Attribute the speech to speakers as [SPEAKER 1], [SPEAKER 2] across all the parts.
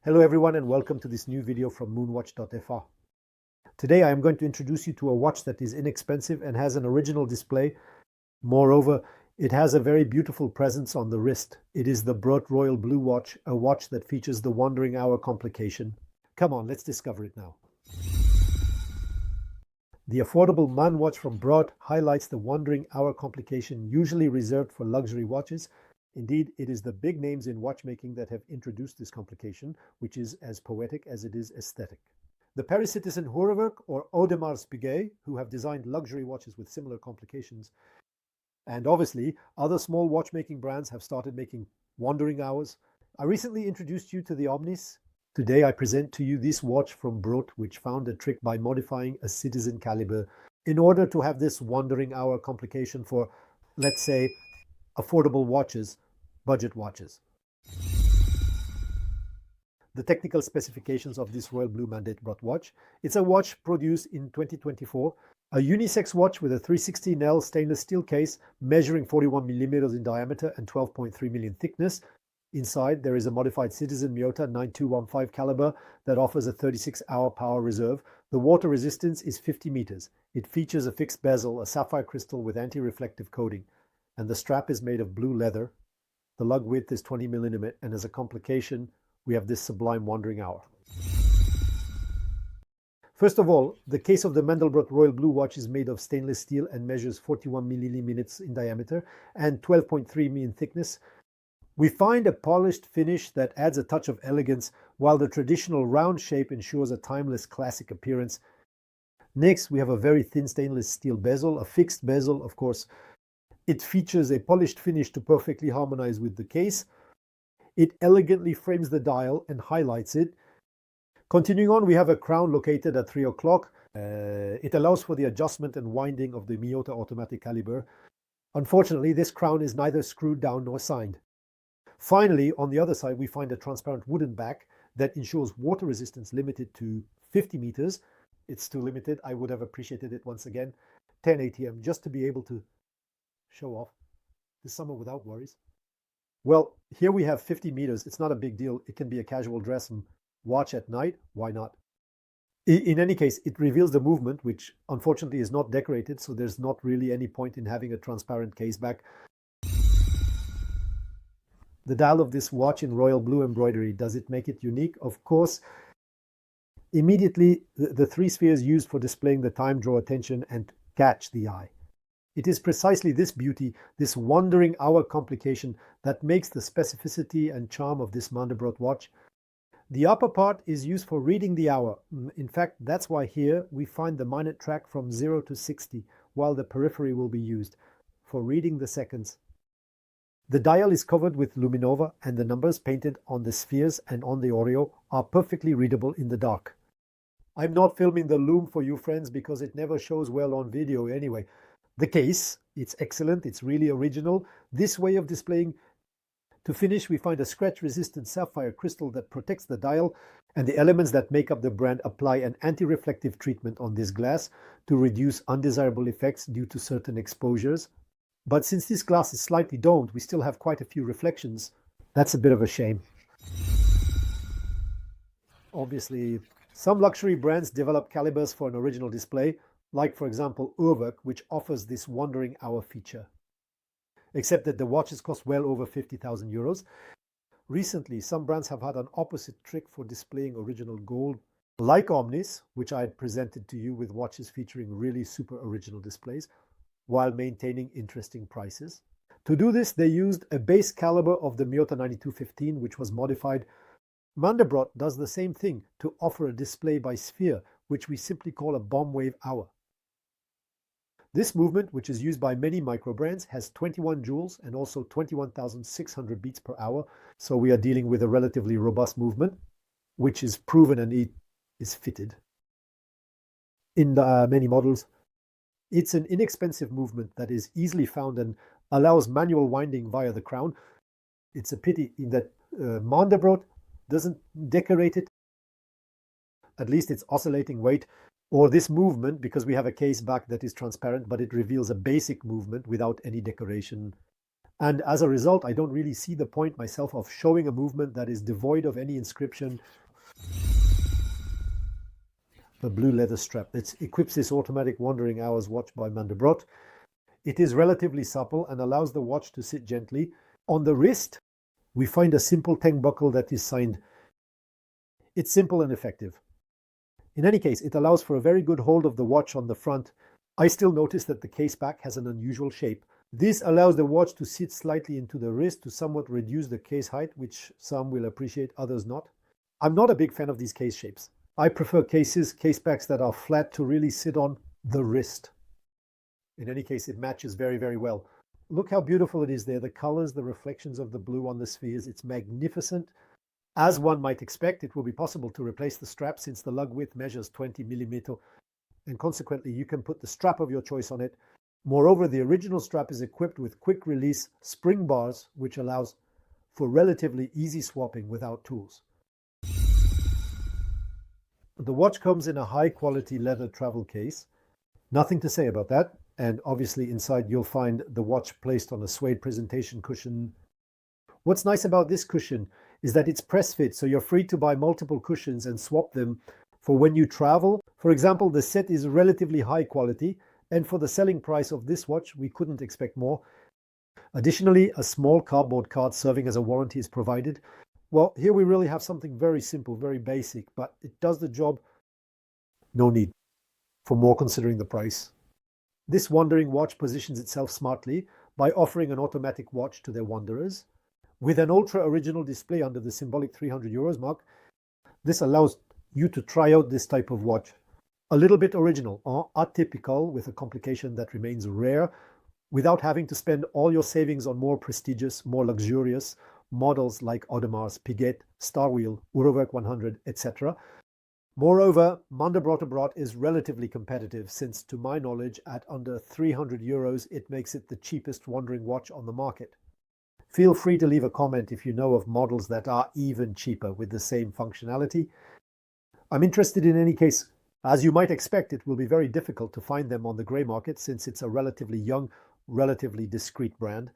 [SPEAKER 1] Hello everyone and welcome to this new video from moonwatchfr. Today I am going to introduce you to a watch that is inexpensive and has an original display. Moreover, it has a very beautiful presence on the wrist. It is the Brote Royal Blue watch, a watch that features the wandering hour complication. Come on, let's discover it now. The affordable Man watch from Brote highlights the wandering hour complication usually reserved for luxury watches. Indeed, it is the big names in watchmaking that have introduced this complication, which is as poetic as it is aesthetic. The Paris citizen Hurwerk or Audemars Piguet, who have designed luxury watches with similar complications, and obviously other small watchmaking brands have started making wandering hours. I recently introduced you to the Omnis. Today I present to you this watch from Brote, which found a trick by modifying a citizen caliber in order to have this wandering hour complication for, let's say, affordable watches, budget watches. The technical specifications of this Royal Blue MandetBrote watch. It's a watch produced in 2024, a unisex watch with a 316L stainless steel case measuring 41 millimeters in diameter and 12.3 million thickness. Inside there is a modified Citizen Miyota 9215 caliber that offers a 36-hour power reserve. The water resistance is 50 meters. It features a fixed bezel, a sapphire crystal with anti-reflective coating, and the strap is made of blue leather. The lug width is 20 millimeter, and as a complication, we have this sublime wandering hour. First of all, the case of the MandetBrote Royal Blue watch is made of stainless steel and measures 41 millimeters in diameter and 12.3 mm in thickness. We find a polished finish that adds a touch of elegance, while the traditional round shape ensures a timeless classic appearance. Next, we have a very thin stainless steel bezel, a fixed bezel, of course. It features a polished finish to perfectly harmonize with the case. It elegantly frames the dial and highlights it. Continuing on, we have a crown located at 3 o'clock. It allows for the adjustment and winding of the Miyota automatic caliber. Unfortunately, this crown is neither screwed down nor signed. Finally, on the other side, we find a transparent wooden back that ensures water resistance limited to 50 meters. It's too limited. I would have appreciated it once again. 10 ATM, just to be able to show off this summer without worries. Well, here we have 50 meters. It's not a big deal. It can be a casual dress and watch at night. Why not? In any case, it reveals the movement, which unfortunately is not decorated, so there's not really any point in having a transparent case back. The dial of this watch in royal blue embroidery, does it make it unique? Of course. Immediately, the three spheres used for displaying the time draw attention and catch the eye. It is precisely this beauty, this wandering hour complication, that makes the specificity and charm of this MandetBrote watch. The upper part is used for reading the hour. In fact, that's why here we find the minute track from 0 to 60, while the periphery will be used for reading the seconds. The dial is covered with luminova, and the numbers painted on the spheres and on the Oreo are perfectly readable in the dark. I'm not filming the lume for you friends because it never shows well on video anyway. The case, it's excellent, it's really original. This way of displaying. To finish, we find a scratch-resistant sapphire crystal that protects the dial, and the elements that make up the brand apply an anti-reflective treatment on this glass to reduce undesirable effects due to certain exposures. But since this glass is slightly domed, we still have quite a few reflections. That's a bit of a shame. Obviously, some luxury brands develop calibers for an original display, like for example Hurwerk, which offers this wandering hour feature. Except that the watches cost well over 50,000 euros. Recently, some brands have had an opposite trick for displaying original gold, like Omnis, which I had presented to you with watches featuring really super original displays, while maintaining interesting prices. To do this, they used a base caliber of the Miyota 9215, which was modified. MandetBrote does the same thing to offer a display by sphere, which we simply call a bomb wave hour. This movement, which is used by many micro brands, has 21 joules and also 21,600 beats per hour, so we are dealing with a relatively robust movement, which is proven and it is fitted in many models. It's an inexpensive movement that is easily found and allows manual winding via the crown. It's a pity in that MandetBrote doesn't decorate it. At least it's oscillating weight, or this movement, because we have a case back that is transparent, but it reveals a basic movement without any decoration. And as a result, I don't really see the point myself of showing a movement that is devoid of any inscription. The blue leather strap that equips this automatic wandering hours watch by MandetBrote. It is relatively supple and allows the watch to sit gently. On the wrist, we find a simple tang buckle that is signed. It's simple and effective. In any case, it allows for a very good hold of the watch on the front. I still notice that the case back has an unusual shape. This allows the watch to sit slightly into the wrist to somewhat reduce the case height, which some will appreciate, others not. I'm not a big fan of these case shapes. I prefer case backs that are flat to really sit on the wrist. In any case, it matches very, very well. Look how beautiful it is there. The colors, the reflections of the blue on the spheres. It's magnificent. As one might expect, it will be possible to replace the strap since the lug width measures 20 millimeters, and consequently you can put the strap of your choice on it. Moreover, the original strap is equipped with quick release spring bars, which allows for relatively easy swapping without tools. The watch comes in a high quality leather travel case. Nothing to say about that. And obviously inside you'll find the watch placed on a suede presentation cushion. What's nice about this cushion is that it's press fit, so you're free to buy multiple cushions and swap them for when you travel. For example, the set is relatively high quality, and for the selling price of this watch, we couldn't expect more. Additionally, a small cardboard card serving as a warranty is provided. Well, here we really have something very simple, very basic, but it does the job. No need for more considering the price. This wandering watch positions itself smartly by offering an automatic watch to their wanderers. With an ultra-original display under the symbolic €300 mark, this allows you to try out this type of watch. A little bit original, atypical, with a complication that remains rare, without having to spend all your savings on more prestigious, more luxurious models like Audemars Piguet, Starwheel, Urowerk 100, etc. Moreover, MandetBrote is relatively competitive since, to my knowledge, at under €300, it makes it the cheapest wandering watch on the market. Feel free to leave a comment if you know of models that are even cheaper with the same functionality. I'm interested in any case. As you might expect, it will be very difficult to find them on the grey market since it's a relatively young, relatively discreet brand.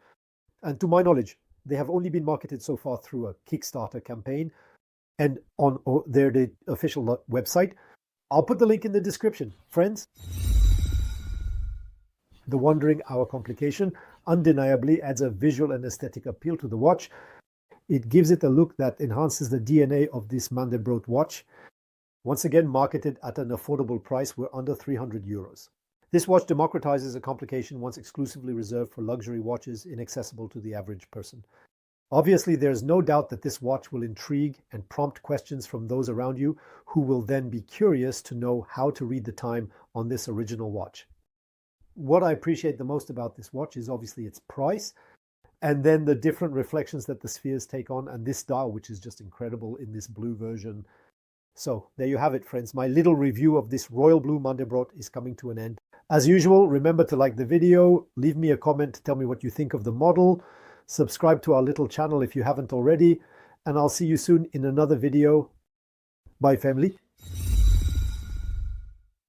[SPEAKER 1] And to my knowledge, they have only been marketed so far through a Kickstarter campaign and on their official website. I'll put the link in the description. Friends, the wandering hour complication undeniably adds a visual and aesthetic appeal to the watch. It gives it a look that enhances the DNA of this MandetBrote watch. Once again, marketed at an affordable price, we're under €300. This watch democratizes a complication once exclusively reserved for luxury watches inaccessible to the average person. Obviously, there's no doubt that this watch will intrigue and prompt questions from those around you who will then be curious to know how to read the time on this original watch. What I appreciate the most about this watch is obviously its price, and then the different reflections that the spheres take on, and this dial, which is just incredible in this blue version. So there you have it, friends. My little review of this royal blue MandetBrote is coming to an end. As usual, remember to like the video, leave me a comment to tell me what you think of the model, subscribe to our little channel if you haven't already, and I'll see you soon in another video. Bye, family.